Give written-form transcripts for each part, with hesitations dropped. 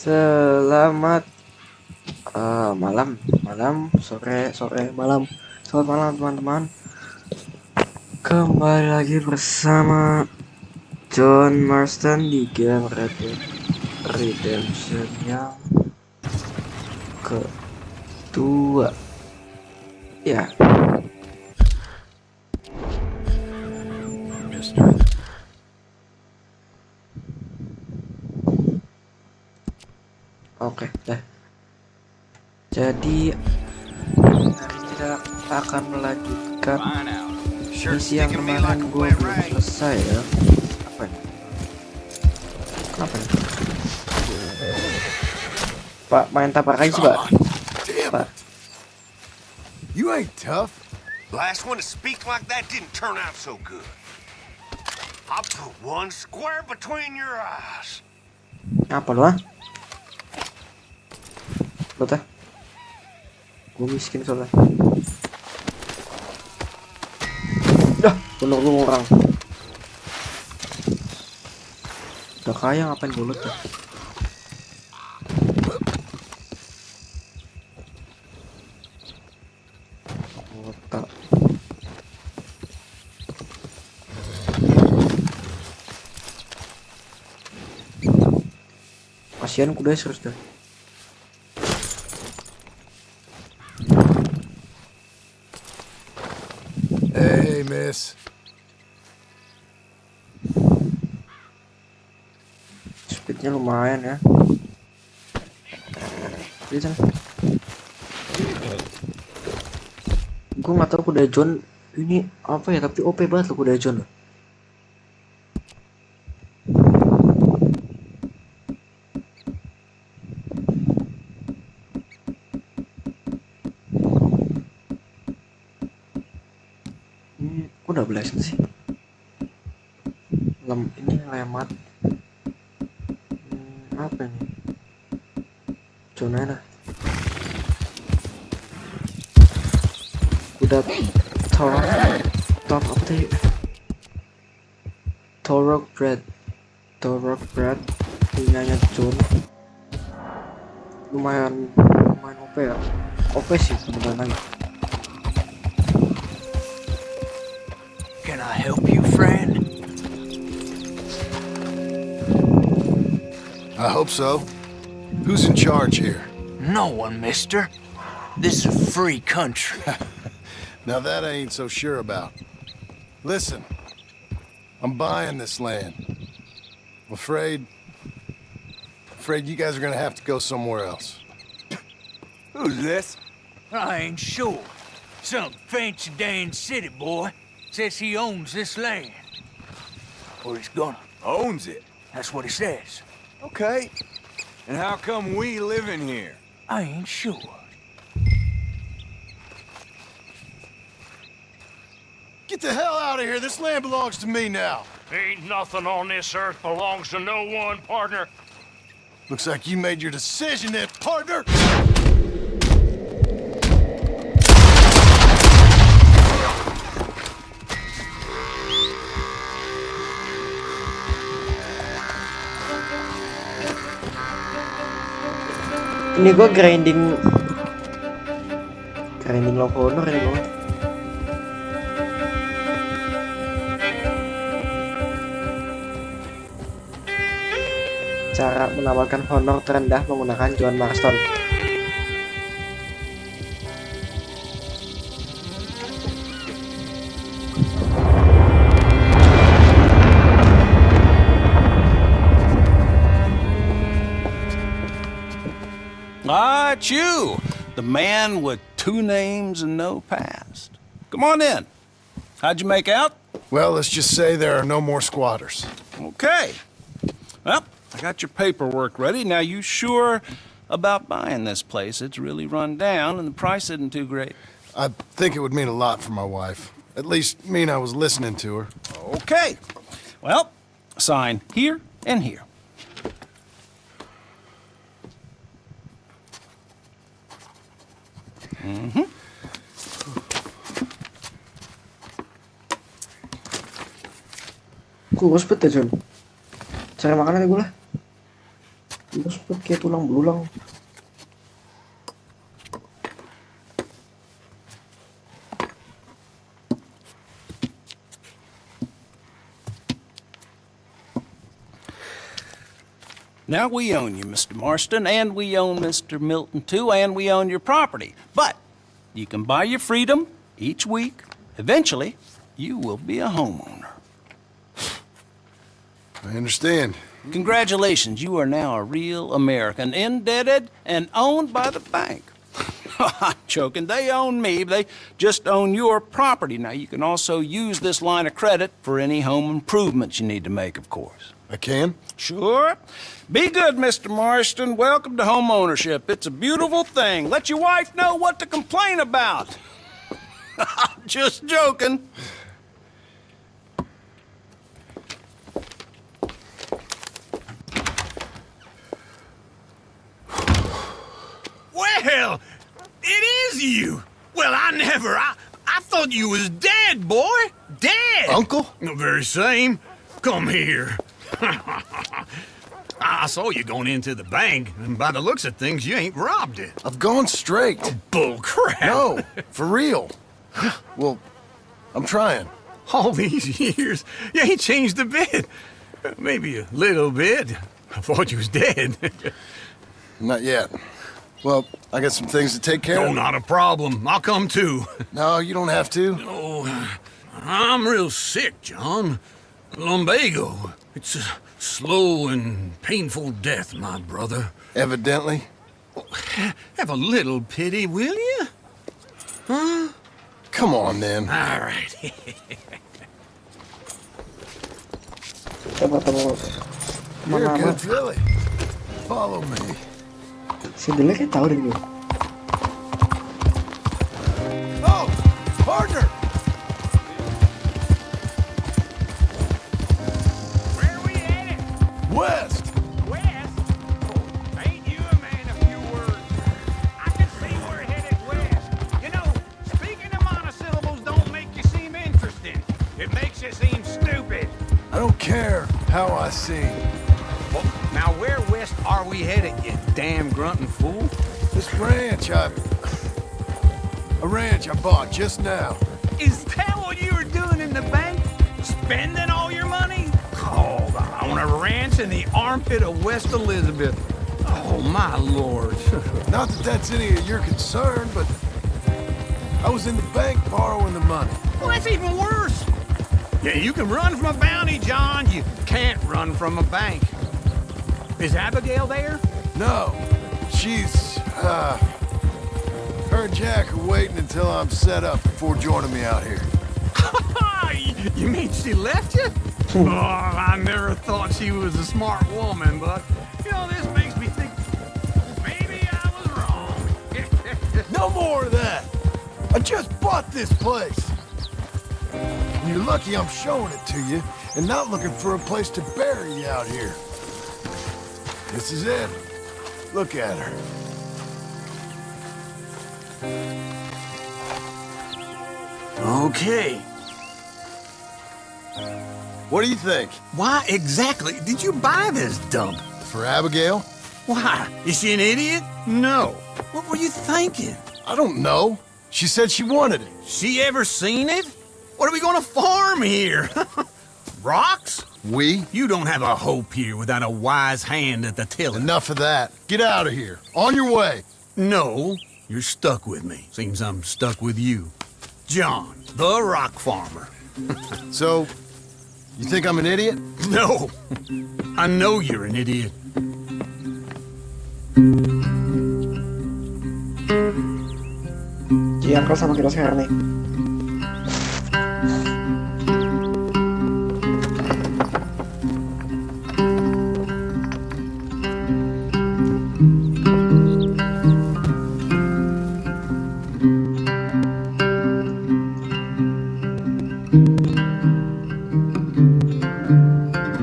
Selamat malam, sore, malam. Selamat malam teman-teman. Kembali lagi bersama John Marston di game Red Dead Redemption yang kedua. Ya, oke deh. Jadi hari kita akan melanjutkan misi yang kemarin gue belum selesai ya. Apa ini? Kenapa nih? Pak, main tapak aja sih, Pak. Pak. You ain't tough. Last one to speak like that didn't turn out so good. I'll put one square between your eyes. Apa lu, ah? Lu teh? Gue miskin soalnya. Dah, bunuh lu orang. Udah kaya ngapain mulut ya? Otak. Kasian kuda serius dah. Hey, miss. Speednya lumayan ya. Bisa. Gue nggak tahu kuda John ini apa ya, tapi OP banget loh kuda John loh. Ini kuda belas sih. Ini lemat. Apa ini? John ada. Kuda top apa tadi? Torok bread punyanya John. Lumayan OP ya. OP sih sebenarnya. Can I help you, friend? I hope so. Who's in charge here? No one, mister. This is a free country. Now that I ain't so sure about. Listen, I'm buying this land. I'm afraid you guys are gonna have to go somewhere else. Who's this? I ain't sure. Some fancy Dan city boy says he owns this land. Or he's gonna. Owns it. That's what he says. Okay. And how come we live in here? I ain't sure. Get the hell out of here. This land belongs to me now. Ain't nothing on this earth belongs to no one, partner. Looks like you made your decision then, partner. Ini gue grinding love honor ini gue. Cara mendapatkan honor terendah menggunakan John Marston. Ah, it's you, the man with 2 names and no past. Come on in. How'd you make out? Well, let's just say there are no more squatters. Okay. Well, I got your paperwork ready. Now, you sure about buying this place? It's really run down, and the price isn't too great. I think it would mean a lot for my wife. At least mean I was listening to her. Okay. Well, sign here and here. Mm-hmm. Kurus bet ya John. Cari makanan ya gue lah. Terus kayak tulang belulang. Now we own you, Mr. Marston, and we own Mr. Milton too, and we own your property. But you can buy your freedom each week. Eventually, you will be a homeowner. I understand. Congratulations, you are now a real American, indebted and owned by the bank. I'm joking, they own me, they just own your property. Now, you can also use this line of credit for any home improvements you need to make, of course. I can? Sure. Be good, Mr. Marston. Welcome to home ownership. It's a beautiful thing. Let your wife know what to complain about. Just joking. Well, it is you. Well, I thought you was dead, boy. Dead. Uncle? The very same. Come here. I saw you going into the bank, and by the looks of things, you ain't robbed it. I've gone straight. Bull crap. No, for real. Well, I'm trying. All these years, you ain't changed a bit. Maybe a little bit. I thought you was dead. Not yet. Well, I got some things to take care No, of. not a problem. I'll come too. No, you don't have to. Oh, I'm real sick, John. Lumbago. It's a slow and painful death, my brother. Evidently. Have a little pity, will you? Huh? Come on, then. All right. Coba You're a mana good filly. Follow me. si Dele kayak tahu deh gue. Oh, partner! Where are we headed? West! West? Oh, ain't you a man of few words? I can see we're headed west. You know, speaking of monosyllables don't make you seem interesting. It makes you seem stupid. I don't care how I sing. Well, now, where west are we headed, you damn grunting fool? This ranch I bought just now. Is that what you were doing in the bank? Spending all your money? Oh, I want a ranch in the armpit of West Elizabeth. Oh, my lord. Not that that's any of your concern, but I was in the bank borrowing the money. Well, that's even worse. Yeah, you can run from a bounty, John. You can't run from a bank. Is Abigail there? No, she's, her and Jack are waiting until I'm set up before joining me out here. You mean she left you? Oh, I never thought she was a smart woman, but, you know, this makes me think maybe I was wrong. No more of that. I just bought this place. You're lucky I'm showing it to you and not looking for a place to bury you out here. This is it. Look at her. Okay. What do you think? Why exactly did you buy this dump? For Abigail? Why? Is she an idiot? No. What were you thinking? I don't know. She said she wanted it. She ever seen it? What are we gonna farm here? Rocks? We? You don't have a hope here without a wise hand at the tiller. Enough of that. Get out of here. On your way. No, you're stuck with me. Seems I'm stuck with you. John, the rock farmer. So, you think I'm an idiot? No, I know you're an idiot. Si Uncle sama kita sekarang nih.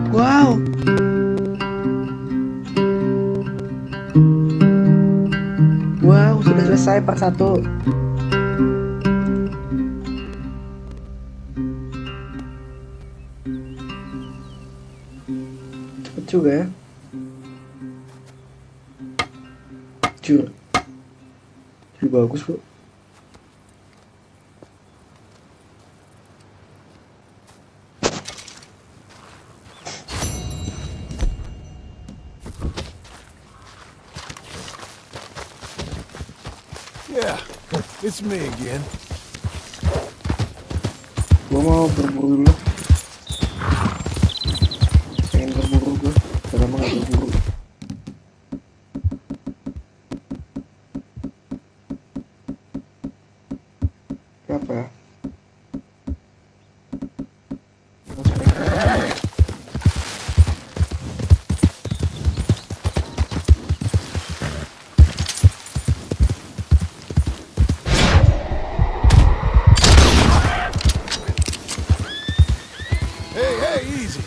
Wow. Wow, sudah selesai part 1. Cepet juga ya. Jujur lebih bagus bro. Yeah, it's me again. Gua mau berburu dulu. Pengen berburu gua. Udah lama gak berburu. Apa ya? Hey, easy.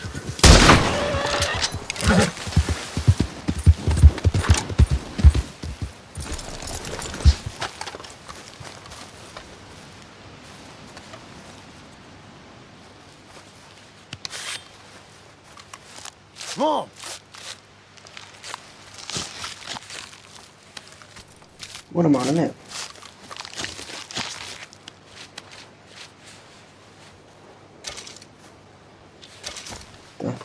Mom! Gua udah mana ya? Tuh.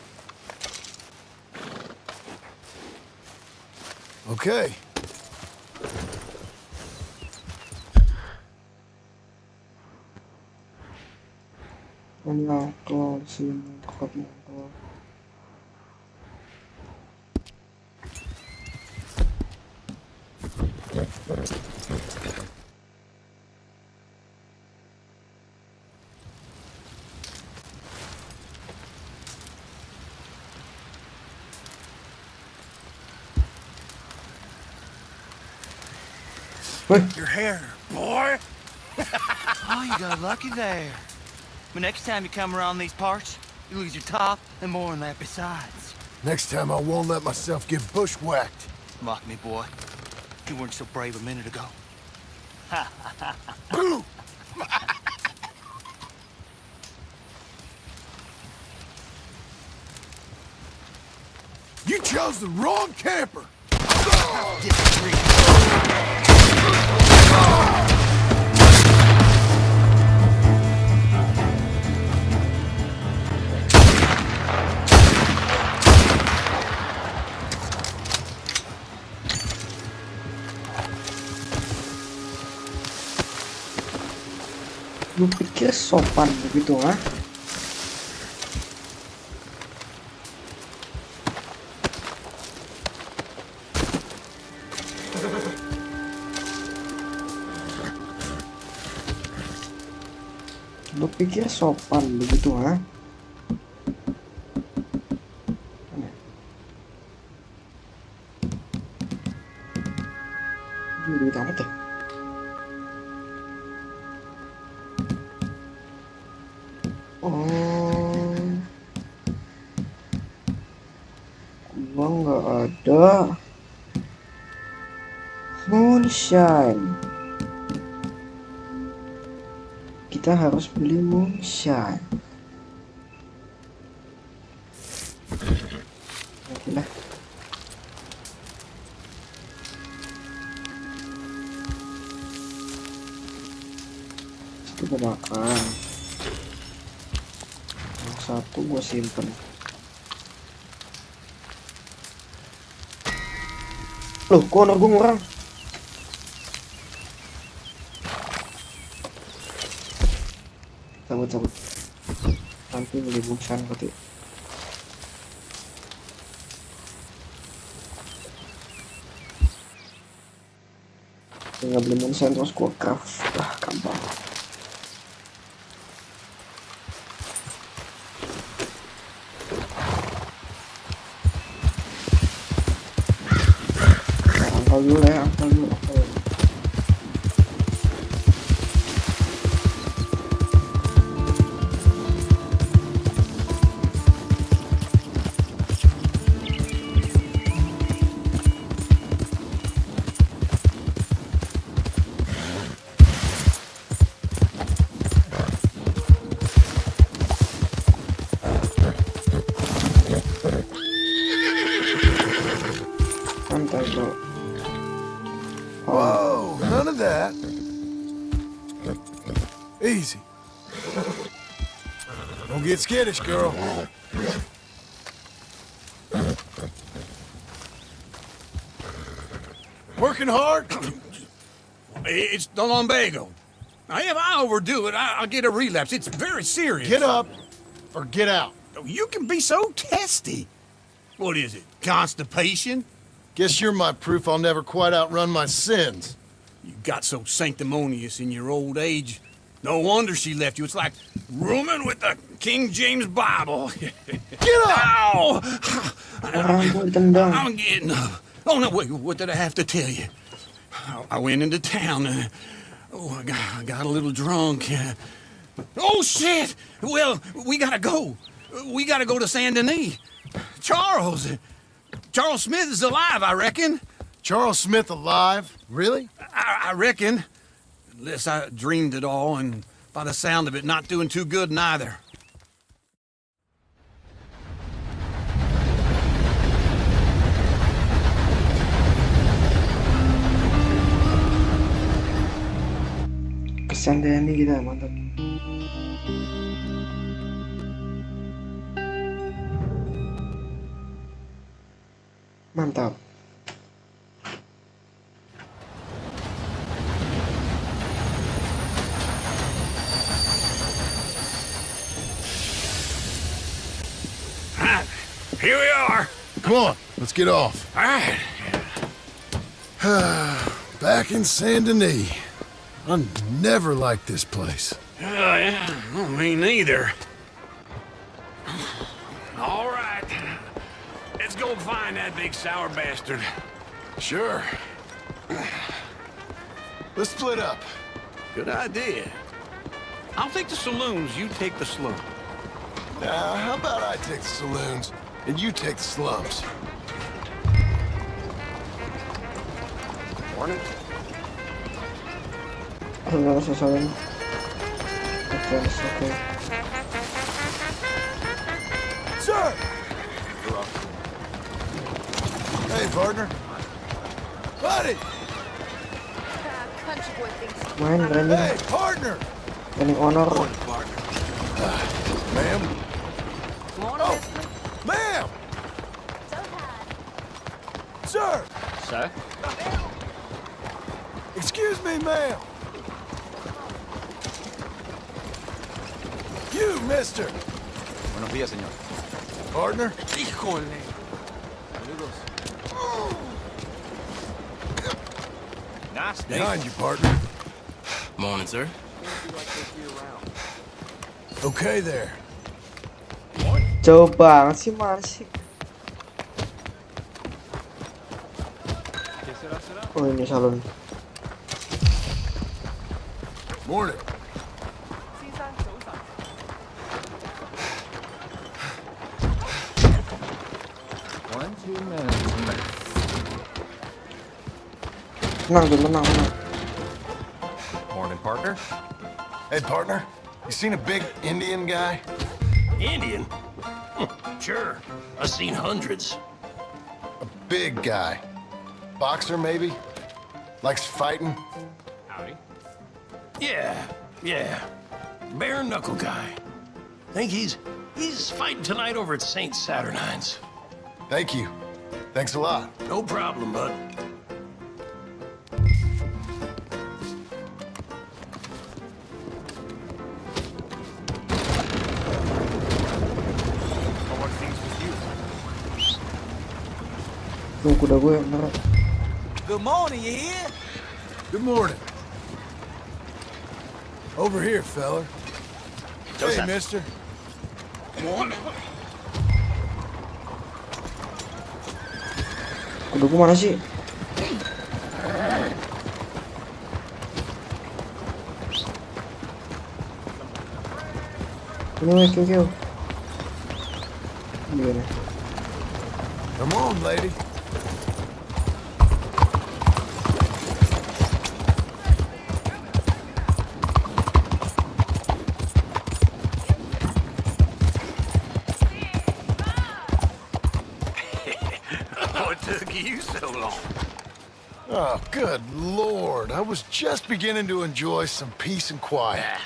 Okay. Menyangkal sini tempat nyangkal. Your hair, boy. Oh, you got lucky there. But next time you come around these parts, you lose your top and more than that besides. Next time I won't let myself get bushwhacked. Mock me, boy. You weren't so brave a minute ago. You chose the wrong camper. Lu pikir sopan begitu ah? Lu pikir sopan begitu ah? Duit amat ya? Gua nggak ada moonshine. Kita harus beli moonshine. Oke lah. Itu gua makan. Yang satu gua simpen. Loh, kok honor gue ngurang? Cabut. Nanti beli bungsan berarti. Tinggal beli bungsan terus gue craft. Gampang. Angkal dulu ya, angkal dulu. Santai bro. Easy. Don't get skittish, girl. Working hard? It's the lumbago. Now, if I overdo it, I'll get a relapse. It's very serious. Get up or get out. You can be so testy. What is it, constipation? Guess you're my proof I'll never quite outrun my sins. You got so sanctimonious in your old age. No wonder she left you. It's like rooming with the King James Bible. Get up! Ow! Orang gue ditendang. I'm getting up. Oh, no, wait, what did I have to tell you? I went into town. I got a little drunk. Oh, shit! Well, we gotta go. We gotta go to Saint Denis. Charles Smith is alive, I reckon. Charles Smith alive? Really? I reckon. Unless I dreamed it all, and by the sound of it, not doing too good neither. Kesan Denny kita mantap. Mantap. Here we are. Come on, let's get off. All right. Back in Saint Denis. I never liked this place. Yeah, well, me neither. All right. Let's go find that big sour bastard. Sure. Let's split up. Good idea. I'll take the saloons, you take the slum. Now, how about I take the saloons and you take the slums? Morning. Ada sesuatu. Oke. Sir! Hey, partner. Buddy! Country boy thinks Main berani. Hey, partner! Ini honor. Ma'am? morning, Oh, mister. ma'am! So bad. Sir! Sir? Excuse me, ma'am. You, mister. Buenos días, señor. Partner? Híjole. Nice day. Behind you, partner. Morning, sir. Okay there. Jauh banget sih Asik. Oh ini salon. Morning. Menang. Morning, partner. Hey, partner. You seen a big Indian guy? Indian? Sure. I've seen hundreds. A big guy. Boxer, maybe? Likes fighting? Howdy. Yeah. Bare knuckle guy. Think he's fighting tonight over at St. Saturnine's. Thank you. Thanks a lot. No problem, bud. Tuh kuda gue bener. Good morning, you hear? Good morning. Over here, feller. Hey, mister. Kuda gue mana sih? Ini kyo. Gimana? Come on, lady. What took you so long? Oh, good Lord. I was just beginning to enjoy some peace and quiet.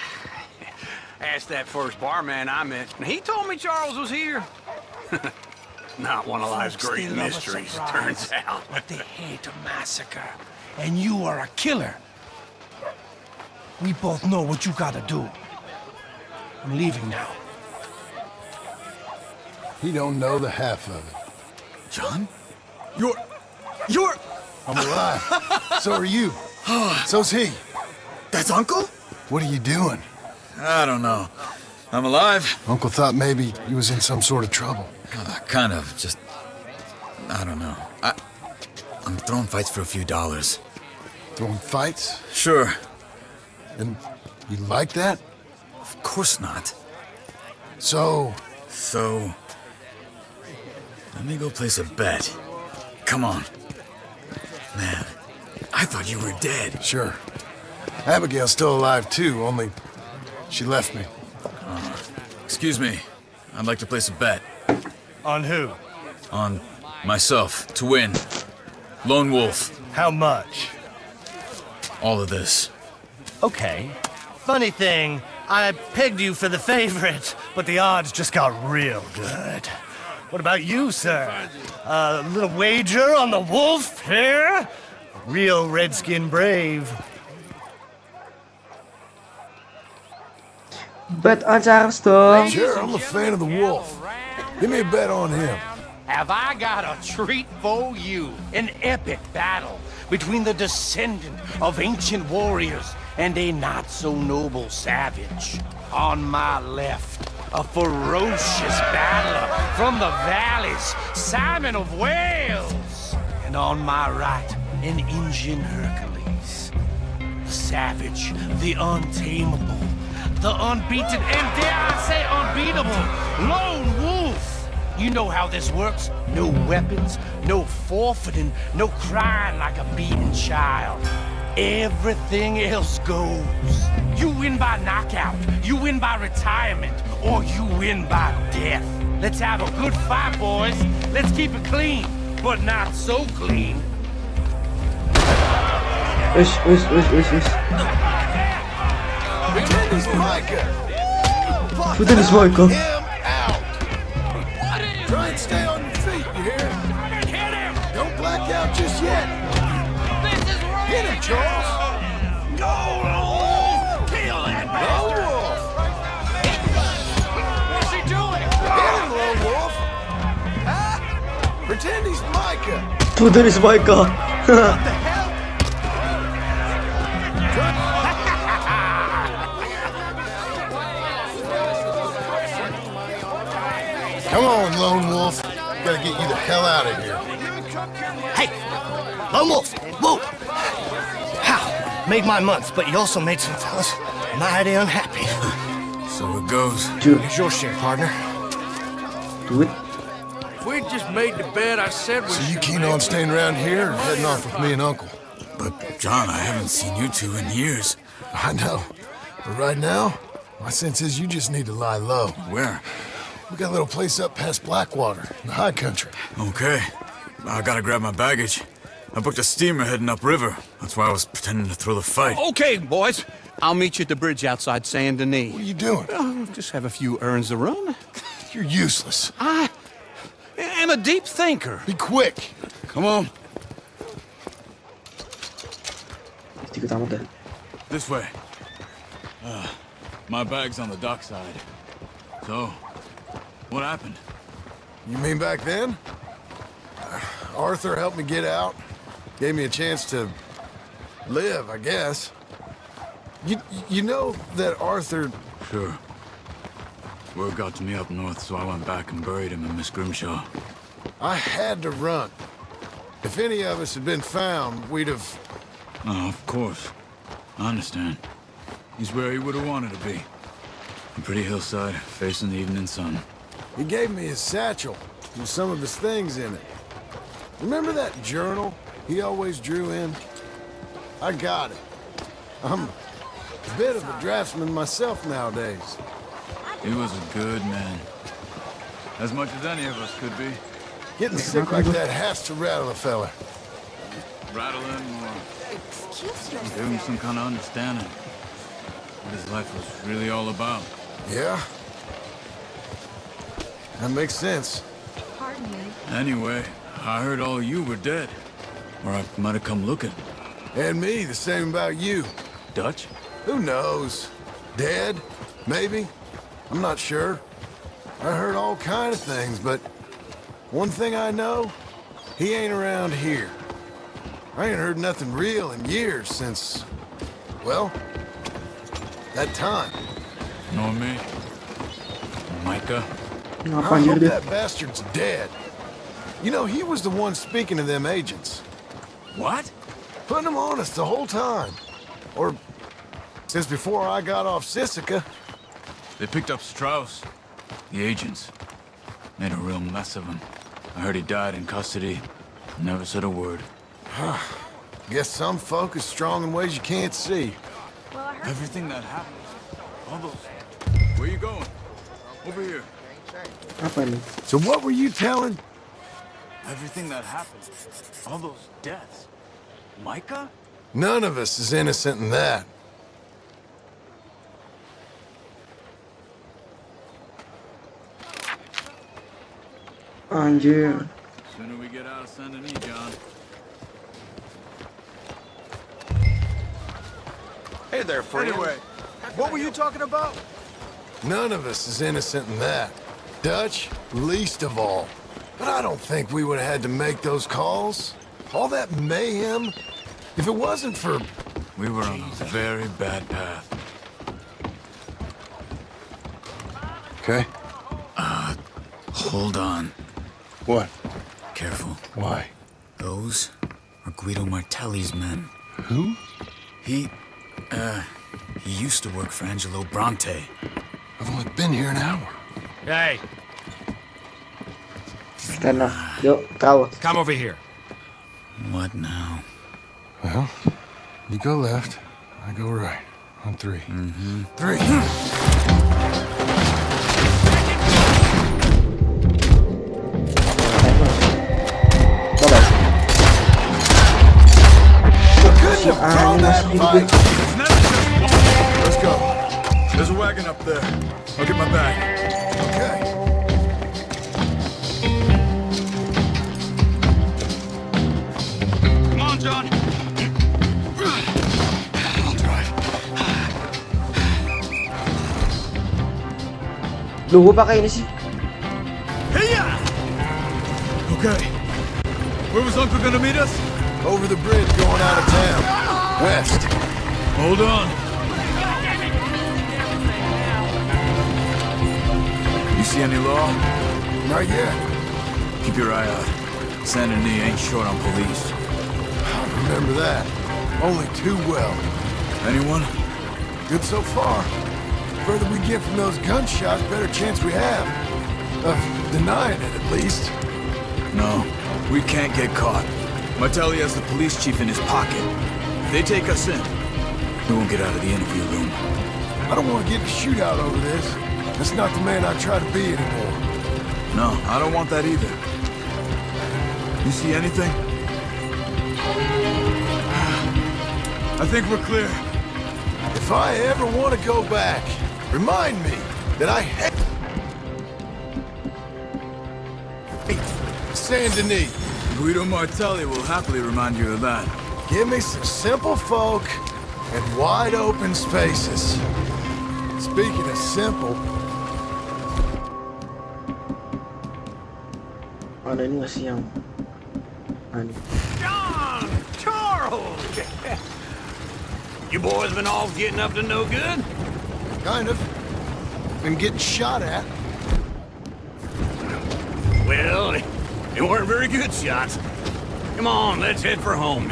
asked that first barman I met, and he told me Charles was here. Not one of life's Folks, great they love a mysteries, surprise, turns out. but they hate a massacre. And you are a killer. We both know what you gotta do. I'm leaving now. He don't know the half of it. John? You're... I'm alive. So are you. So's he. That's Uncle? What are you doing? I don't know. I'm alive. Uncle thought maybe he was in some sort of trouble. Kind of. Just... I don't know. I'm throwing fights for a few dollars. Throwing fights? Sure. And you like that? Of course not. So... So... Let me go place a bet. Come on. Man, I thought you were dead. Sure. Abigail's still alive too, only she left me. Excuse me. I'd like to place a bet. On who? On myself, to win. Lone Wolf. How much? All of this. Okay. Funny thing, I pegged you for the favorite, but the odds just got real good. What about you, sir? A little wager on the wolf here? Real redskin brave. Bet on Charles dong. Sure, I'm a fan of the wolf. Give me a bet on him. Have I got a treat for you? An epic battle between the descendant of ancient warriors and a not-so-noble savage. On my left, a ferocious battler from the valleys, Simon of Wales. And on my right, an Indian Hercules. The savage, the untamable, the unbeaten, and dare I say unbeatable, Lone Wolf. You know how this works. No weapons, no forfeiting, no crying like a beaten child. Everything else goes. You win by knockout, you win by retirement, or you win by death. Let's have a good fight, boys. Let's keep it clean, but not so clean. Wis. Pretend he's Micah. Pretend he's Micah. Him out. Try and stay on your feet, you hear? Don't black out just yet. Hit him, Charles. Go, Wolf! Kill that bastard! Lone Wolf. What's he doing? Hit him, Lone Wolf. Ah, pretend he's Micah. Pretend he's Micah. Come on, Lone Wolf. Gotta get you the hell out of here. Hey! Lone Wolf! Whoa! How? Made my month, but you also made some fellas mighty unhappy. So it goes. Here's your share, partner. Do it. If we'd just made the bed, I said we So you should keen make on staying around here or heading off with me and Uncle? But, John, I haven't seen you two in years. I know. But right now, my sense is you just need to lie low. Where? We got a little place up past Blackwater, in the high country. Okay. I gotta grab my baggage. I booked a steamer heading upriver. That's why I was pretending to throw the fight. Okay, boys. I'll meet you at the bridge outside Saint Denis. What are you doing? Just have a few errands to run. You're useless. I am a deep thinker. Be quick. Come on. Ikut amat dah. This way. My bag's on the dockside. So, what happened? You mean back then? Arthur helped me get out. Gave me a chance to live, I guess. You know that Arthur... Sure. Word got to me up north, so I went back and buried him in Miss Grimshaw. I had to run. If any of us had been found, we'd have... Oh, of course. I understand. He's where he would have wanted to be. A pretty hillside, facing the evening sun. He gave me his satchel with some of his things in it. Remember that journal he always drew in? I got it. I'm a bit of a draftsman myself nowadays. He was a good man. As much as any of us could be. Getting sick like that has to rattle a fella. Rattle him or Excuse you. give him some kind of understanding. What his life was really all about. Yeah? That makes sense. Pardon me. Anyway, I heard all you were dead. Or I might have come looking. And me, the same about you. Dutch? Who knows? Dead? Maybe? I'm not sure. I heard all kind of things, but one thing I know, he ain't around here. I ain't heard nothing real in years since, well, that time. Nor me. Micah? I Ngapain hope jadi dia? that bastard's dead. You know, he was the one speaking to them agents. What? Putting them on us the whole time. Or since before I got off Sisika. They picked up Strauss. The agents. Made a real mess of him. I heard he died in custody. Never said a word. Guess some folk is strong in ways you can't see. Well, I heard Everything that happened. All those... Where you going? Over here. Apa nih? So what were you telling? Everything that happened. All those deaths. Micah? None of us is innocent in that. Anjir. Sooner we get out of Saint Denis, John. Hey there, friend. Anyway, what were you talking about? None of us is innocent in that. Dutch, least of all. But I don't think we would have had to make those calls. All that mayhem. If it wasn't for... We were on a very bad path. Okay. Hold on. What? Careful. Why? Those are Guido Martelli's men. Who? He used to work for Angelo Bronte. I've only been here an hour. Hey, Stand up. Yuk, kau. come over here. What now? Well, you go left, I go right. On three. Mm-hmm. Three. Coba. Couldn't have drawn that fight. Let's go. There's a wagon up there. I'll get my bag. Okay. Come on, John. I'll drive. Luho pa kayo ni si. Okay. Where was Uncle gonna meet us? Over the bridge going out of town. West. Hold on. You see any law? Not yet. Keep your eye out. Saint Denis ain't short on police. I remember that. Only too well. Anyone? Good so far. Further we get from those gunshots, better chance we have. Of denying it, at least. No, we can't get caught. Martelli has the police chief in his pocket. If they take us in, we won't get out of the interview room. I don't want to get in a shootout over this. That's not the man I try to be anymore. No, I don't want that either. You see anything? I think we're clear. If I ever want to go back, remind me that I hate Saint Denis. Guido Martelli will happily remind you of that. Give me some simple folk and wide open spaces. Speaking of simple, Ada ini nggak sih yang Ani? John! Charles! You boys been off getting up to no good? kind of. Been getting shot at. Well, they weren't very good shots. Come on, let's head for home.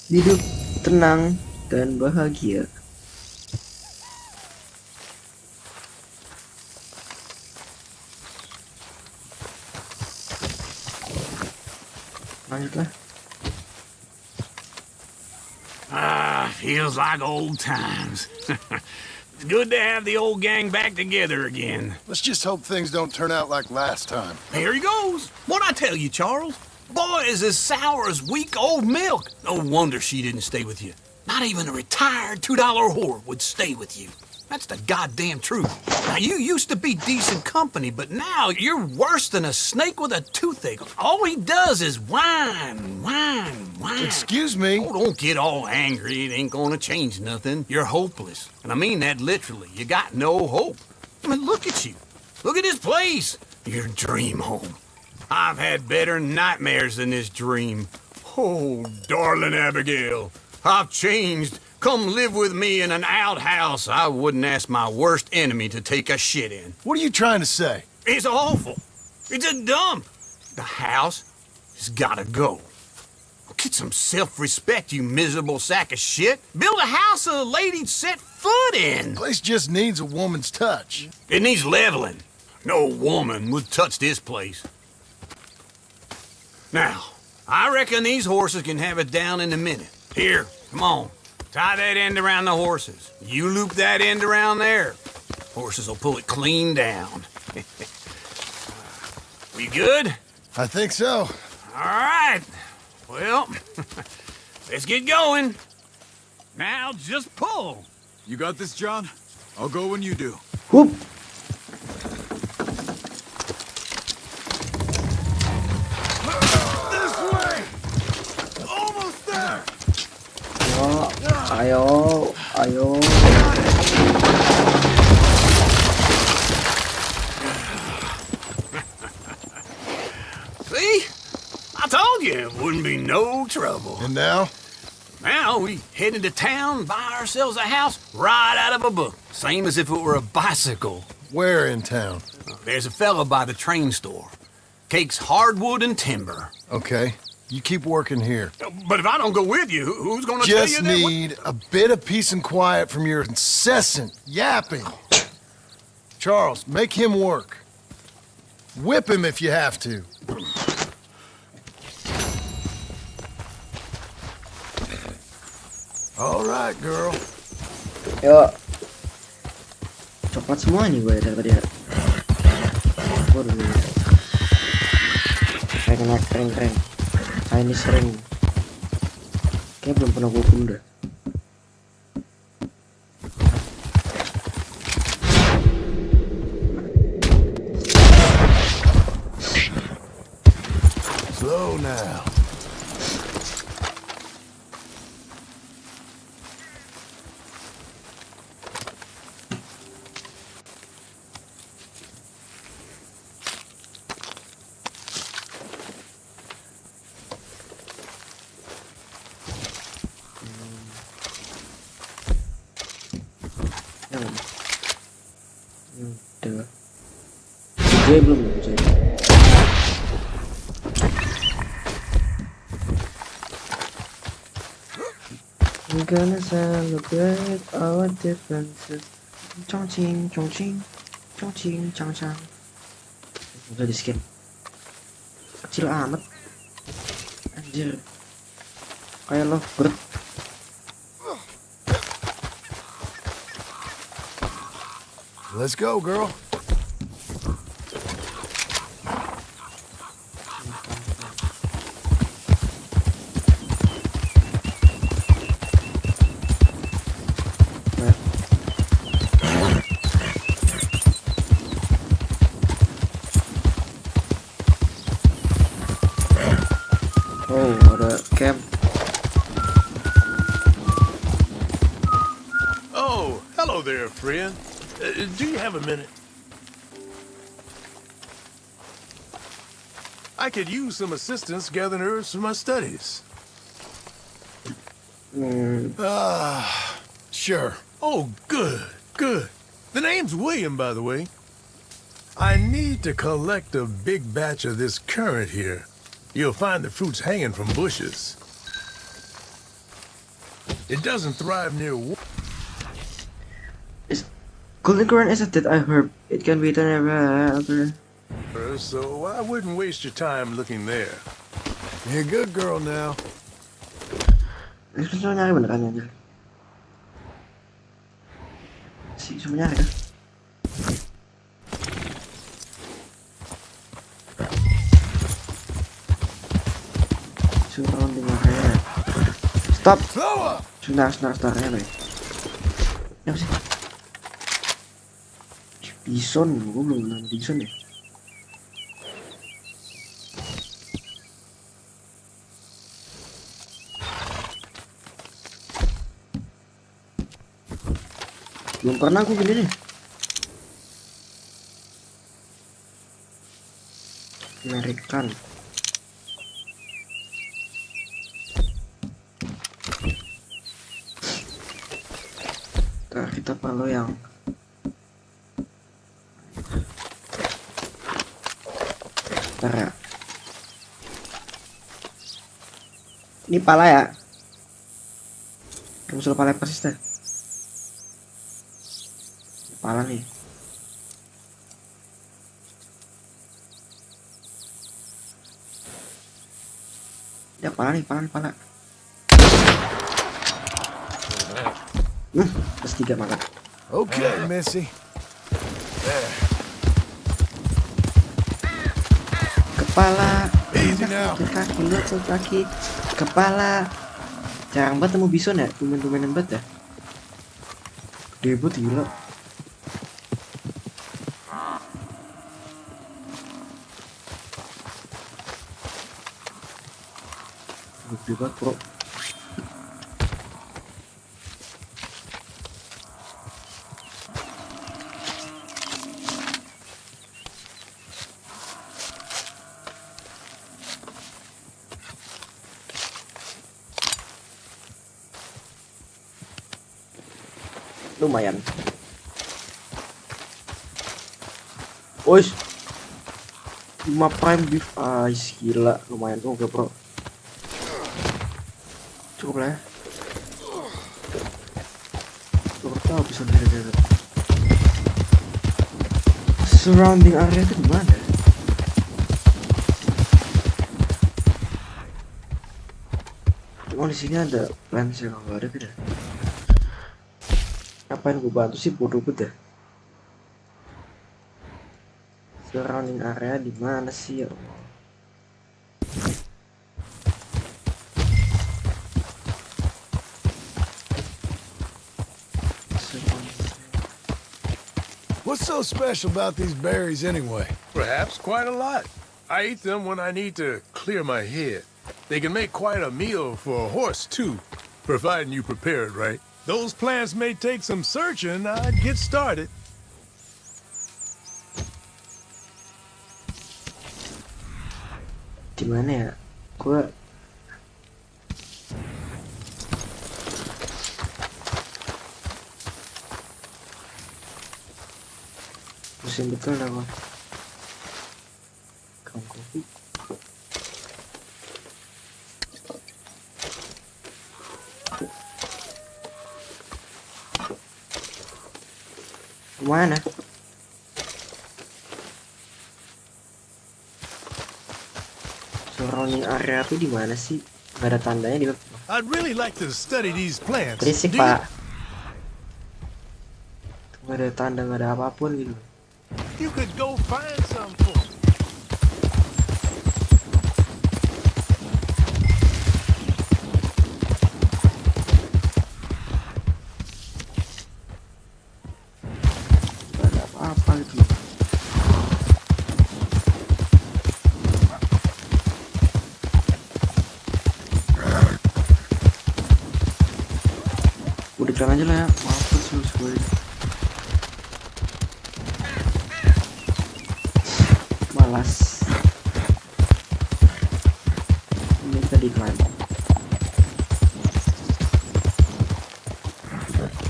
Hidup tenang dan bahagia. Lanjutlah. Feels like old times. It's good to have the old gang back together again. Let's just hope things don't turn out like last time. Here he goes. What'd I tell you, Charles? Boy is as sour as weak old milk. No wonder she didn't stay with you. Not even a retired $2 whore would stay with you. That's the goddamn truth. Now, you used to be decent company, but now you're worse than a snake with a toothache. All he does is whine, whine, whine. Excuse me? Oh, don't get all angry. It ain't gonna change nothing. You're hopeless. And I mean that literally. You got no hope. I mean, look at you. Look at this place. Your dream home. I've had better nightmares than this dream. Oh, darling Abigail, I've changed. Come live with me in an outhouse I wouldn't ask my worst enemy to take a shit in. What are you trying to say? It's awful. It's a dump. The house has gotta go. Get some self-respect, you miserable sack of shit. Build a house a lady'd set foot in. Place just needs a woman's touch. It needs leveling. No woman would touch this place. Now, I reckon these horses can have it down in a minute. Here, come on. Tie that end around the horses. You loop that end around there. Horses will pull it clean down. We good? I think so. All right. Well, let's get going. Now just pull. You got this, John? I'll go when you do. Whoop. This way! Almost there! Ayo, ayo. See? I told you it wouldn't be no trouble. And now? Now we head into town, buy ourselves a house right out of a book. Same as if it were a bicycle. Where in town? There's a fella by the train store. Cakes hardwood and timber. Okay. You keep working here. But if I don't go with you, who's gonna tell you Just that? need a bit of peace and quiet from your incessant yapping. Charles, make him work. Whip him if you have to. All right, girl. Yo. Coklat semua nih gue dari tadi ya. Waduh. Keren. Ini sering. Kayak belum pernah gue bunda. Slow now. Udah. Dia belum jadi. We're gonna celebrate our differences. Chongqing, chang. Udah di skin. Kecil amat. Anjir. Kayak lovebird. Let's go, girl. Oh, ada camp. Oh, hello there, friend. Do you have a minute? I could use some assistance gathering herbs for my studies. Sure. Oh, good. The name's William, by the way. I need to collect a big batch of this currant here. You'll find the fruits hanging from bushes. It doesn't thrive near water. Golden current is a that I heard. It can be done everywhere. So I wouldn't waste your time looking there. You're a good girl now. Ini kan cuma nyari beneran aja. Si cuma nyari kan? Surrounding area. Stop. Sebentar ya, Boy. Ini apa sih? Bison, gue belum nemu bison ya. Belum pernah aku gini nih. American. Ntar kita follow yang ntar ya. Ini pala ya. Kamu suruh pala persis deh. Pala nih. Ya pala nih, pala. Plus 3 makan. Okay, Missy. Kepala. Easy now. Kaki, lutut kaki. Kepala. Jarang banget temu bison ya, tumen-tumenan banget ya. Debut gila. Gede banget, bro. Lumayan. Ois. 5 prime beef ice, gila, lumayan tuh, oke bro. Cukup lah ya. Cukup tahu bisa dari surrounding area itu di mana? Cuma di sini ada plants yang nggak ada beda. Ngapain gue bantu sih, bodoh banget ya. Surrounding area di mana sih ya Allah? What's so special about these berries anyway? Perhaps quite a lot. I eat them when I need to clear my head. They can make quite a meal for a horse, too, providing you prepare it right. Those plants may take some searching. I'd get started. Di mana ya? Gua pusing betul dah gua. Kopi. Mana? Surrounding area tuh di mana sih? Gak ada tandanya di. I'd really like to study these plants. Berisik, Pak. Gak ada tanda, gak ada apapun gitu. You could go find some for me. Gak ada apa-apa gitu. Udah jalan aja lah ya. Maafkan sus gue. Malas. Ini tadi climb.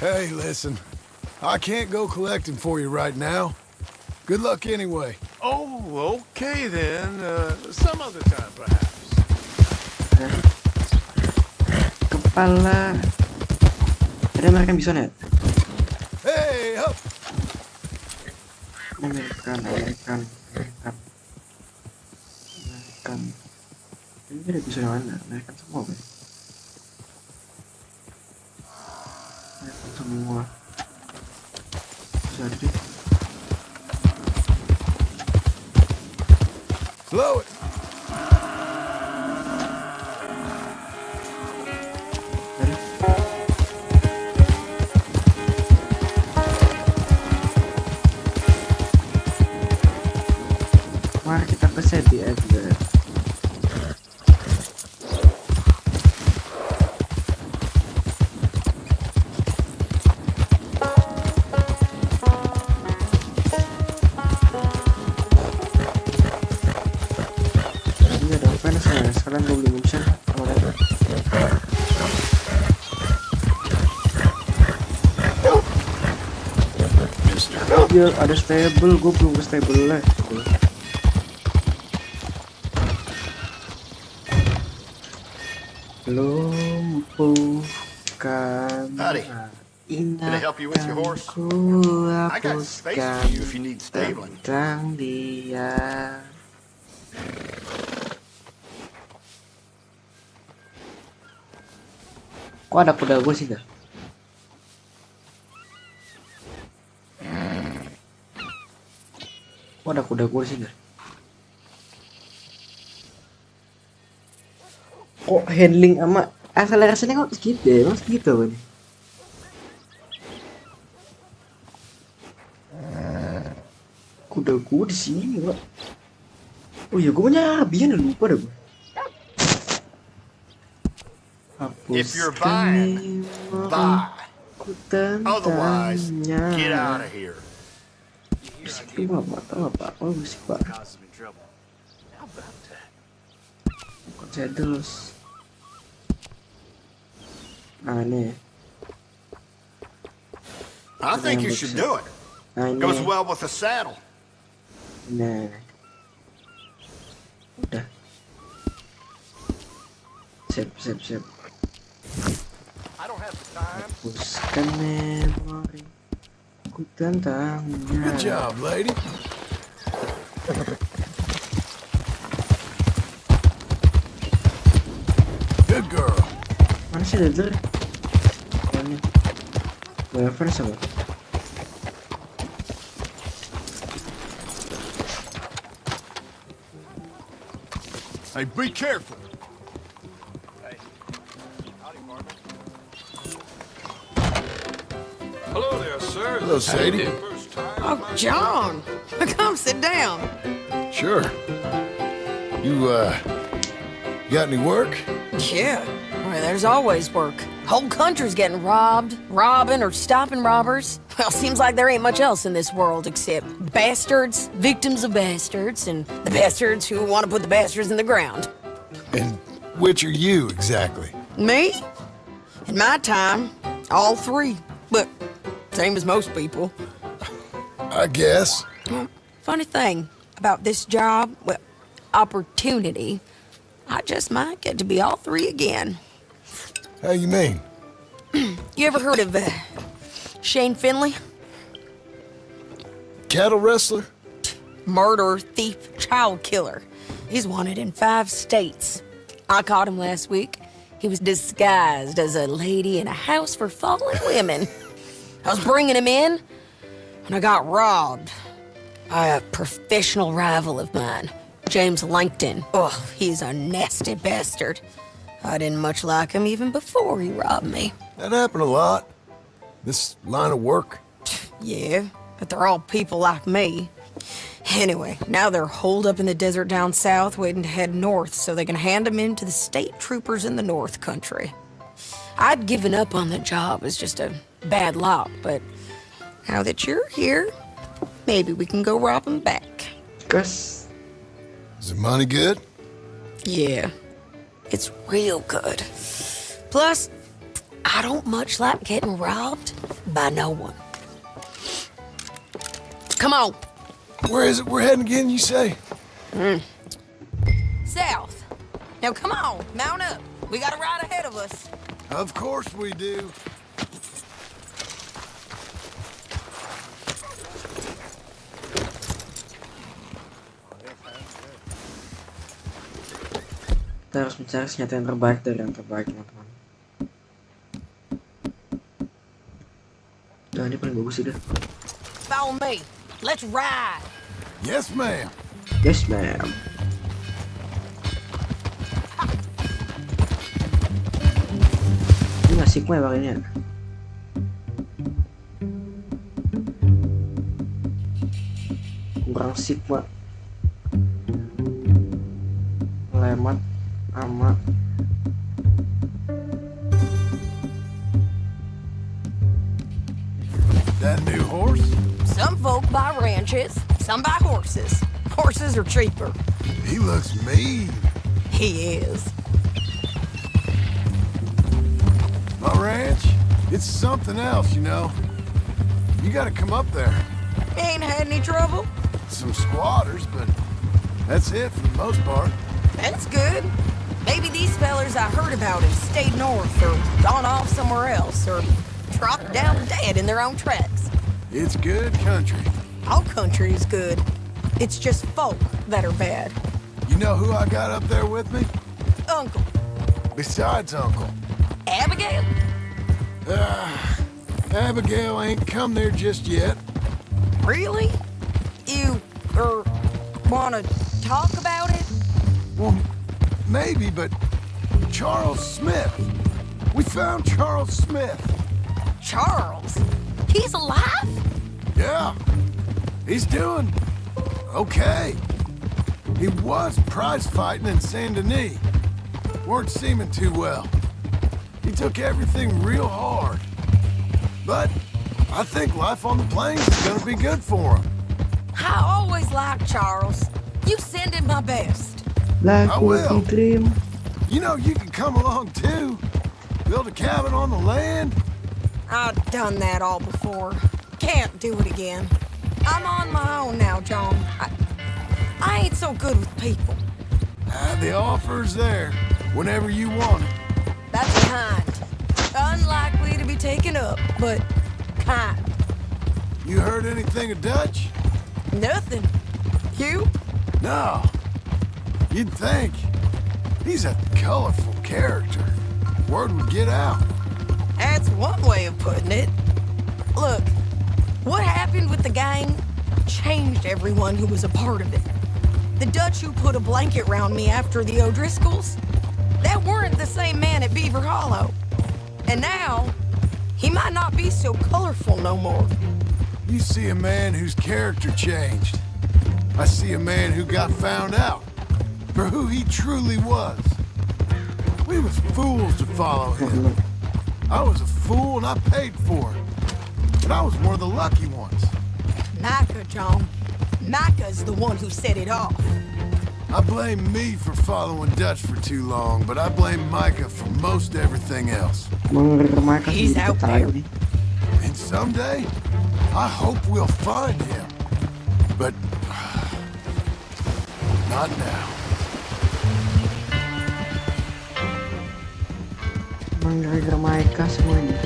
Hey, listen. I can't go collecting for you right now. Good luck anyway. Oh, okay then. Some other time, perhaps. Kepala. Ada American Bison ya? Hey, up! American. Ini ada bison yang mana? American semua kan? American semua. Jadi Slow it! mari kita ke seti aja. Ini ada fans ya, sekarang gue beli mission kalau ada. Dia ada stable, gue belum ke stable lah. Lumpuhkan Can I help you with your horse? ingataku, I got space for you if you need stabling. tentang dia. Kok ada kuda gue sih dah? Kok ada kuda gue sih dah? Kok handling sama akselerasinya kok segitu ya? Emang segitu apa nih? Kuda gue di sini kok. Oh iya, gue punya abian, lupa dah gue. If you're buying, buy. Otherwise, get out of here. Berisik lu apa? Tahu apa? Oh berisik pak. Kok cedels. Aneh. I think you should do it. Goes well with the saddle. Nah. Udah. Sip. I don't have the time. Hapuskan memori ku tentangnya. Good job, lady. Good girl. Mana sih Dazzler? Mana? Whoever sama. Hey, be careful. Hello there, sir. Hello, Sadie. Oh, John, come sit down. Sure. You got any work? Yeah, well, there's always work. Whole country's getting robbed, robbing or stopping robbers. Well, seems like there ain't much else in this world except bastards, victims of bastards, and the bastards who want to put the bastards in the ground. And which are you exactly? Me? In my time, all three. But same as most people. I guess. Well, funny thing about this job, well, opportunity, I just might get to be all three again. How you mean? You ever heard of Shane Finley? Cattle wrestler? Murderer, thief, child killer. He's wanted in 5 states. I caught him last week. He was disguised as a lady in a house for fallen women. I was bringing him in when I got robbed by a professional rival of mine, James Langton. Oh, he's a nasty bastard. I didn't much like him even before he robbed me. That happened a lot. This line of work. Yeah, but they're all people like me. Anyway, now they're holed up in the desert down south waiting to head north so they can hand them in to the state troopers in the north country. I'd given up on the job as just a bad lot, but now that you're here, maybe we can go rob them back. Gus. Is the money good? Yeah, it's real good. Plus, I don't much like getting robbed by no one. Come on. Where is it we're heading again, you say? South. Now come on, mount up. We got a ride ahead of us. Of course we do. Kita harus mencari senjata yang terbaik dari yang terbaik, teman-teman. Nah, ini paling bagus sih dah. Follow me. Let's ride. Yes, ma'am. Yes, ma'am. Ini nggak Sigma ya pakainya. Kurang Sigma. Lemat ama. That new horse? Some folk buy ranches, some buy horses. Horses are cheaper. He looks mean. He is. My ranch, it's something else, you know. You gotta come up there. Ain't had any trouble? Some squatters, but that's it for the most part. That's good. Maybe these fellers I heard about have stayed north or gone off somewhere else or dropped down dead in their own tracks. It's good country. All country is good. It's just folk that are bad. You know who I got up there with me? Uncle. Besides Uncle. Abigail? Abigail ain't come there just yet. Really? You, wanna talk about it? Well, maybe, but Charles Smith. We found Charles Smith. Charles? He's alive? Yeah. He's doing okay. He was prize fighting in Saint Denis. Weren't seeming too well. He took everything real hard. But I think life on the plains is gonna be good for him. I always liked Charles. You send him my best. I will. Dream. You know, you can come along too. Build a cabin on the land. I've done that all before. Can't do it again. I'm on my own now, John. I ain't so good with people. The offer's there whenever you want it. That's kind. Unlikely to be taken up, but kind. You heard anything of Dutch? Nothing. You? No. You'd think. He's a colorful character. Word would get out. That's one way of putting it. Look, what happened with the gang changed everyone who was a part of it. The Dutch who put a blanket round me after the O'Driscolls, that weren't the same man at Beaver Hollow. And now, he might not be so colorful no more. You see a man whose character changed. I see a man who got found out for who he truly was. We was fools to follow him. I was a fool and I paid for it. But I was one of the lucky ones. Micah, John. Micah's the one who set it off. I blame me for following Dutch for too long, but I blame Micah for most everything else. He's out there. And someday, I hope we'll find him. But not now. Menggerak mereka semuanya.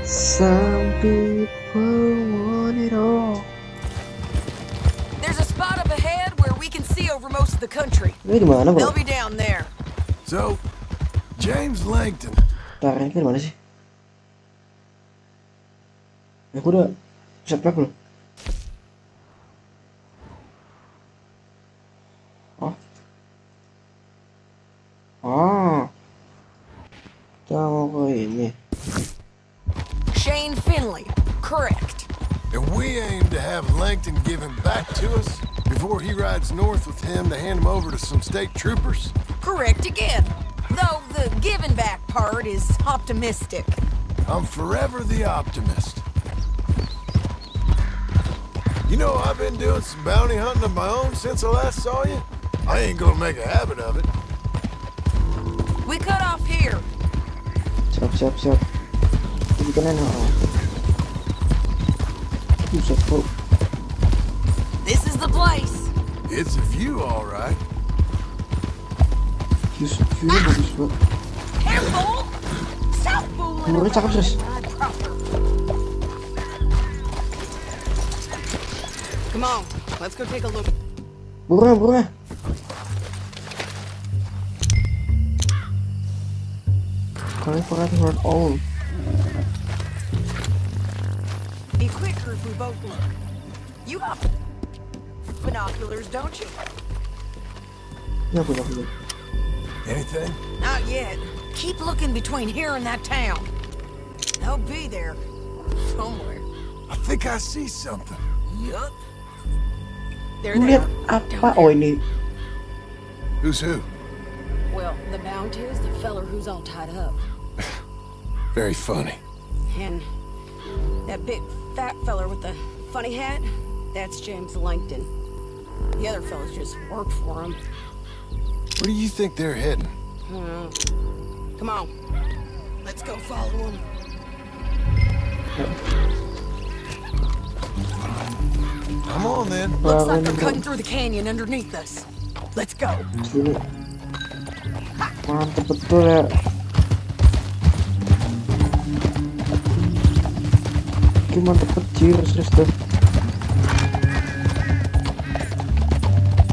Some people want it all. There's a spot up ahead where we can see over most of the country. Ini di mana, They'll Bro? be down there. So, James Langton. Bentar, ini di mana sih? Aku udah setback belum? Oh. Oh. Kita mau ke ini. Shane Finley, correct. And we aim to have Langton give him back to us before he rides north with him to hand him over to some state troopers? Correct again. Though the giving back part is optimistic. I'm forever the optimist. You know, I've been doing some bounty hunting of my own since I last saw you. I ain't gonna make a habit of it. We cut off here. Siap. Ini kan enak. Buset, bro. This is the place. It's a view, all right. View-nya bagus banget. Careful! Stop fooling Burungnya cakep, sis. Come on, let's go take a look. Burungnya. Kalian pernah turn on. Be quicker if we both look. You got binoculars, don't you? Ya punya. Anything? Not yet. Keep looking between here and that town. They'll be there. Somewhere. I think I see something. Yup. There they Lihat are. apa? Oh ini. Who's who? Well, the bounty is the feller who's all tied up. Very funny. And that big fat feller with the funny hat, that's James Langton. The other fellas just work for him. Where do you think they're heading? Come on. Let's go follow him. Come on, then. Looks like they're cutting through the canyon underneath us. Let's go. Sini. Mantap betul ya. Mantap kecil, serius tuh.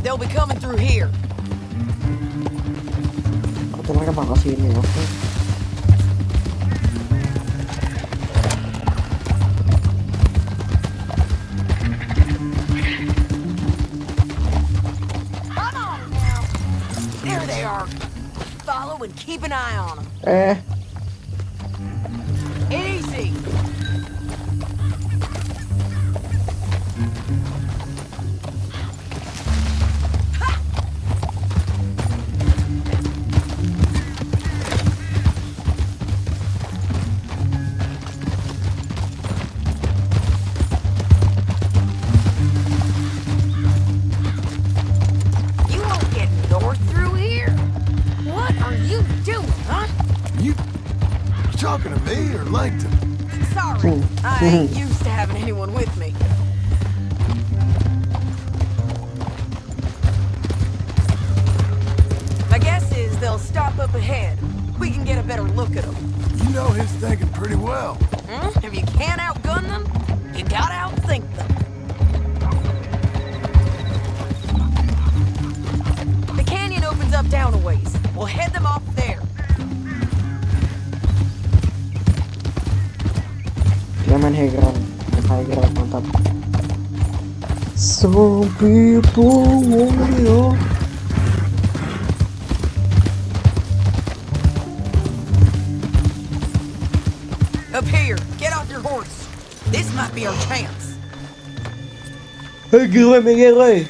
They'll be coming through here. Kata mereka bakal sini, oke. Come on now. There they are. Follow and keep an eye on them. Easy. You won't get north through here. What are you doing, huh? You talking to me or Langton? Sorry, I ain't used to having anyone with me. My guess is they'll stop up ahead. We can get a better look at them. You know his thinking pretty well. If you can't outgun them, you gotta outthink them. The canyon opens up down a ways. We'll head them off there. Dia main high ground mantap. So people want you. Up here, get off your horse. This might be our chance. Hey, gue mengerai.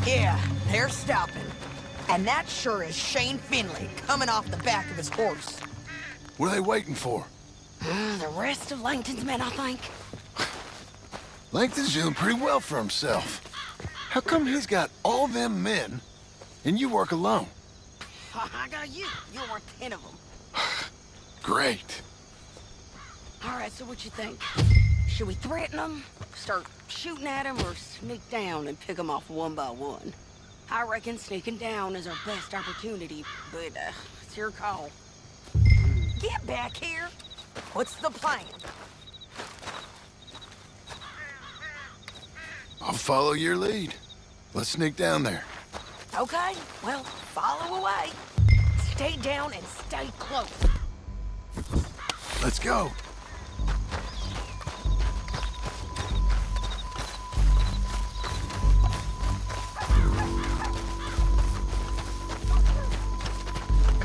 Yeah, they're stopping. And that sure is Shane Finley coming off the back of his horse. What are they waiting for? The rest of Langton's men, I think. Langton's doing pretty well for himself. How come he's got all them men and you work alone? I got you. You're worth 10 of them. Great. All right, so what you think? Should we threaten them, start shooting at them, or sneak down and pick them off one by one? I reckon sneaking down is our best opportunity, but it's your call. Get back here. What's the plan? I'll follow your lead. Let's sneak down there. Okay, well, follow away. Stay down and stay close. Let's go.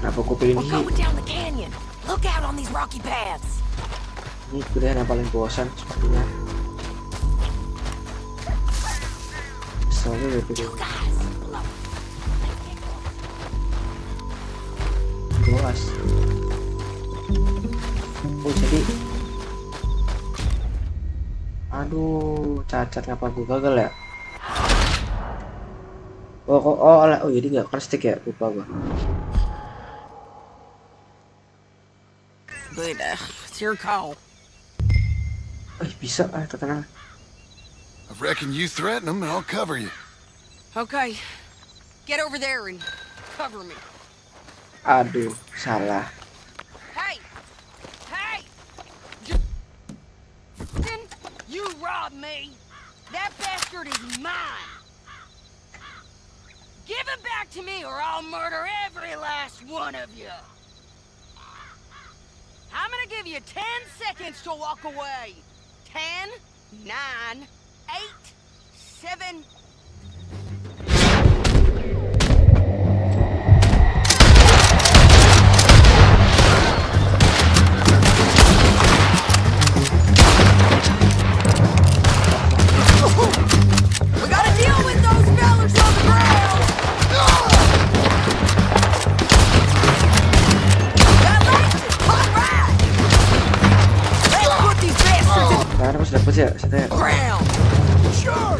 Kenapa gue pilih We're ini? going down the canyon. Look out on these rocky paths. Ini pilihan yang paling bosan sepertinya. Soalnya udah pilih You guys, look. boas. Oh jadi, aduh, cacat ngapa gue gagal ya? Oh jadi nggak kan stick ya, lupa gue. but it's your call. Bisa terkenal. I reckon you threaten them and I'll cover you. Okay, get over there and cover me. Aduh, salah. Hey! Hey! You robbed me! That bastard is mine! Give him back to me or I'll murder every last one of you! I'm gonna give you 10 seconds to walk away. 10, 9, 8, 7... We gotta deal with those fellas on the ground! That license! All right! Let's put these bastards in Karena masih dapat ya, saya the ground! Sure!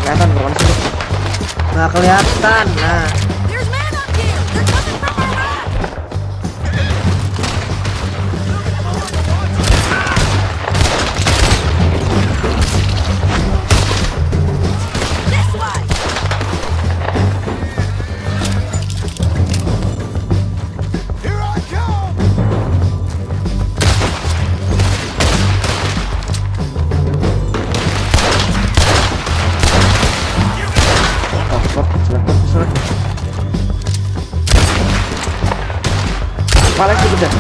kelihatan bukan sih? Nggak kelihatan, nah. There's men up here! They're coming from our right! This way! Here I come! Oh, fuck, salah. Malah itu udah.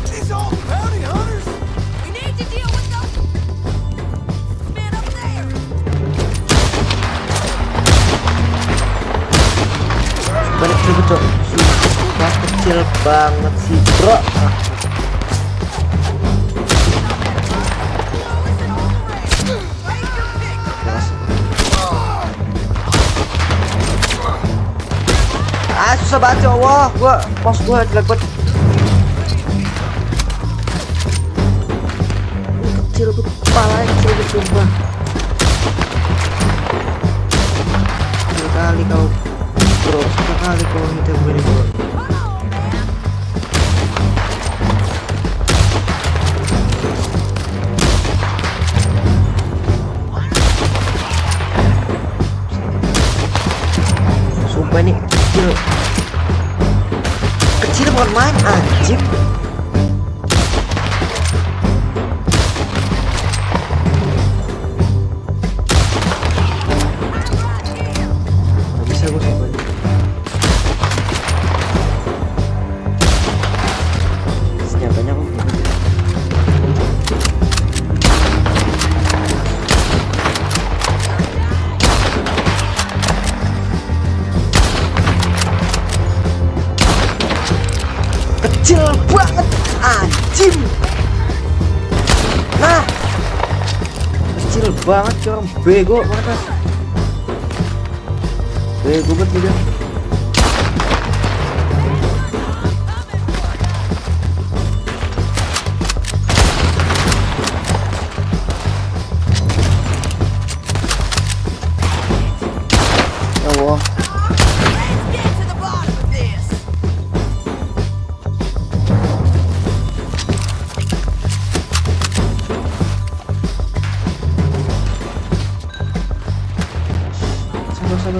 These all bounty hunters? We need to deal with those men up there! Balik dulu cok. Sumpah kecil banget sih bro. Susah banget ya Allah. Mouse gua jelek banget. Kecil banget, kepalanya kecil banget sumpah. Sekali kau bro, sekali kau minta gue nih bro. Sumpah ini kecil. Kecil bukan main anjing. Gak bisa gue sumpah ini. Senjatanya kok kecil banget anjing. Nah, kecil banget kayak orang bego banget. Bego banget dia. Ya Allah. Let's get to the bottom of this!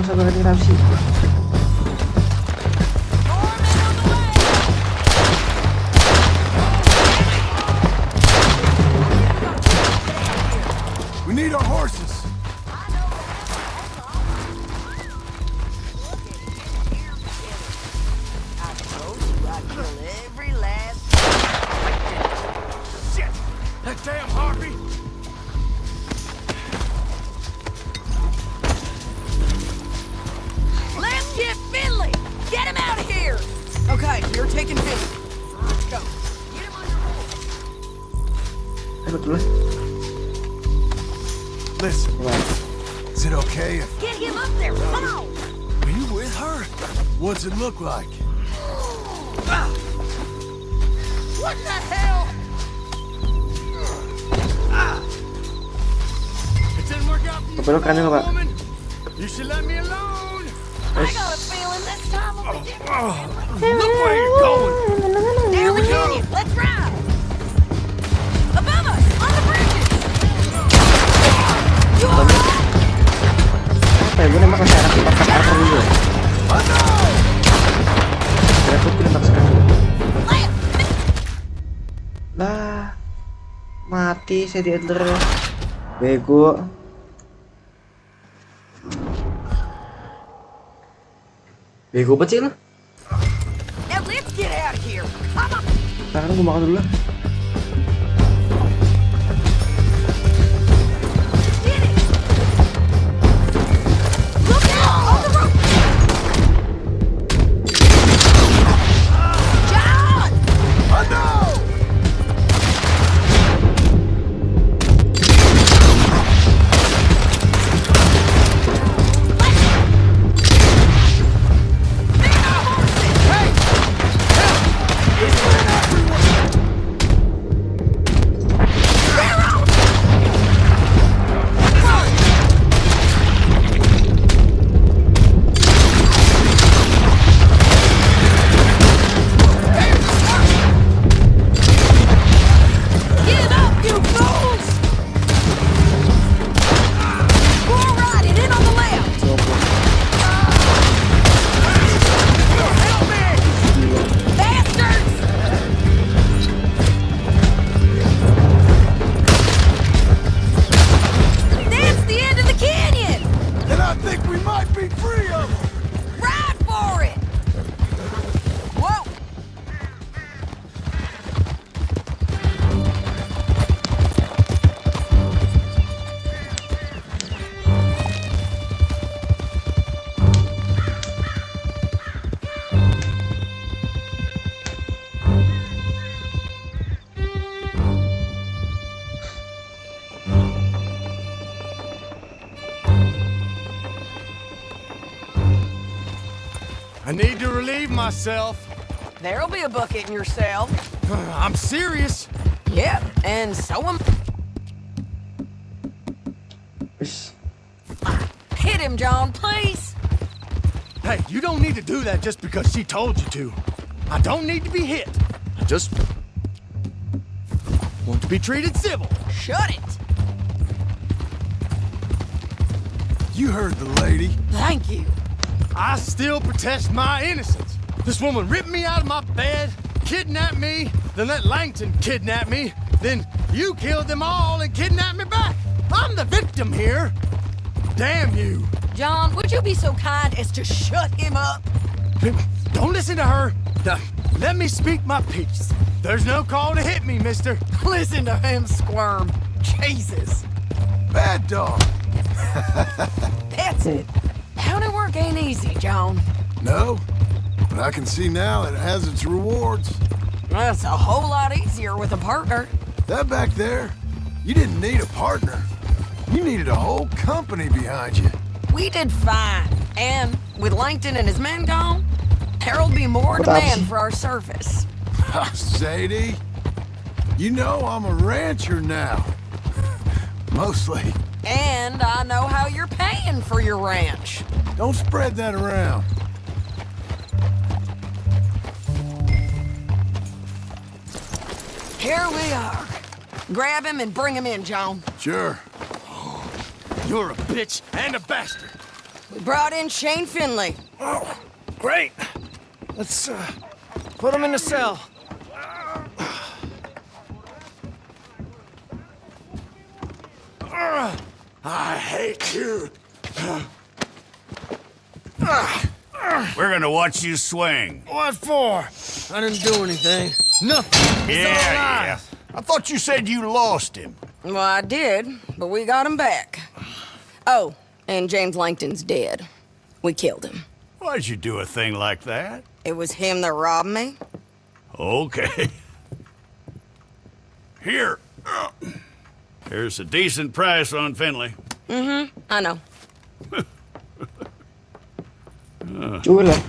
Sabar ini Ramsi. We need our horses. I told you I'd kill every last... Shit! That damn harpy! Let's get Finley! Get him out of here! Okay, you're taking Finley. Let's go. Get him on your horse. Ayo dulu. Listen, is it okay if... Get him up there, come on! Are you with her? What's it look like? What the hell? It didn't work out for you, Kebelokannya nggak, Pak? woman. You should let me alone. I got a feeling this time will be different. Look where you're going. Down the canyon, let's ride! Above us, on the bridges! You all right? Apa ya, gue nembak masih anak tempat armor dulu ya. Kira-kira gue nembak sekarang. Lah, mati saya di Adler. Bego. Bego banget sih lu. Now let's get out of here. Come on. Sekarang gue makan dulu lah. Get it. Look out on the road. John! Get up, you fools! Go right, and in on the left. Help me! Bastards! That's the end of the canyon! And I think we might be free of them. Ride for it! Whoa! I need to relieve myself. There'll be a bucket in your cell. I'm serious. Yep, and so am... Wis. Hit him, John, please! Hey, you don't need to do that just because she told you to. I don't need to be hit. I just want to be treated civil. Shut it! You heard the lady. Thank you. I still protest my innocence. This woman ripped me out of my bed, kidnapped me, then let Langton kidnap me, then you killed them all and kidnapped me back. I'm the victim here. Damn you. John, would you be so kind as to shut him up? Don't listen to her. Now, let me speak my piece. There's no call to hit me, mister. Listen to him squirm. Jesus. Bad dog. That's it. County work ain't easy, John. No, but I can see now it has its rewards. That's a whole lot easier with a partner. That back there, you didn't need a partner. You needed a whole company behind you. We did fine. And with Langton and his men gone, there'll be more demand for our service. Sadie, you know I'm a rancher now. Mostly. And I know how you're paying for your ranch. Don't spread that around. Here we are. Grab him and bring him in, John. Sure. You're a bitch and a bastard. We brought in Shane Finley. Oh, great. Let's put him in the cell. I hate you. We're gonna watch you swing. What for? I didn't do anything. Nothing. He's all alive. I thought you said you lost him. Well, I did, but we got him back. Oh, and James Langton's dead. We killed him. Why'd you do a thing like that? It was him that robbed me. Okay. Here. Here's a decent price on Finley. I know. Cuy lah,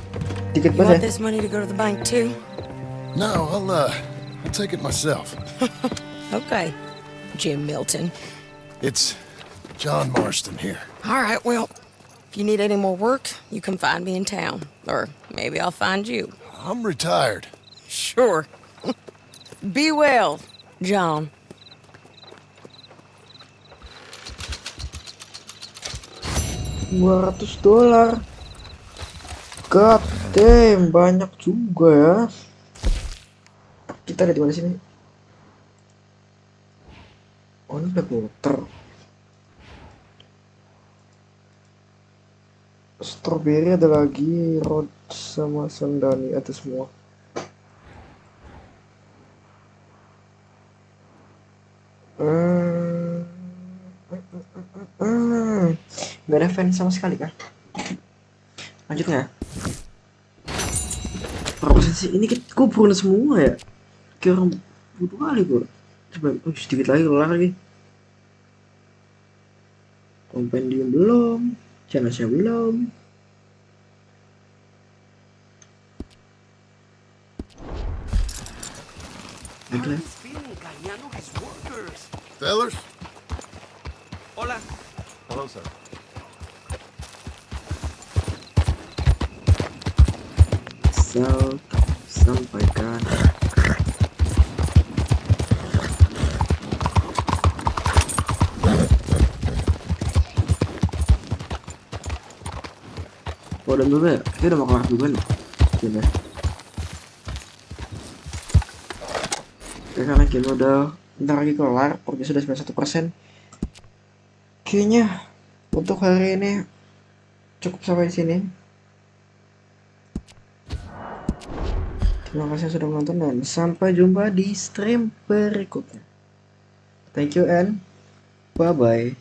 dikit You want banget ya. this money to go to the bank too? No, I'll take it myself. Okay, Jim Milton. It's John Marston here. All right, well, if you need any more work, you can find me in town. Or maybe I'll find you. I'm retired. Sure. Be well, John. $200. God damn, banyak juga ya. Kita ada di mana sini? Oh, ini black water. Strawberry ada lagi, Rod sama Sandani ada semua. Gak ada fans sama sekali kah? Lanjut nggak? Berapa sih ini? Gue bunuh semua ya. Kayak orang bodoh kali gue. Coba sedikit lagi kelar lagi. Kompendium belum, jenazah belum. Oke. Fellers? Hola. Hello, sir. Sampaikan. Dan dulu ya, kita udah mau kelar juga nih. Gini. Oke, karena game udah bentar lagi kelar, progres sudah 91%. Kayaknya untuk hari ini cukup sampai di sini. Terima kasih sudah menonton dan sampai jumpa di stream berikutnya. Thank you and bye bye.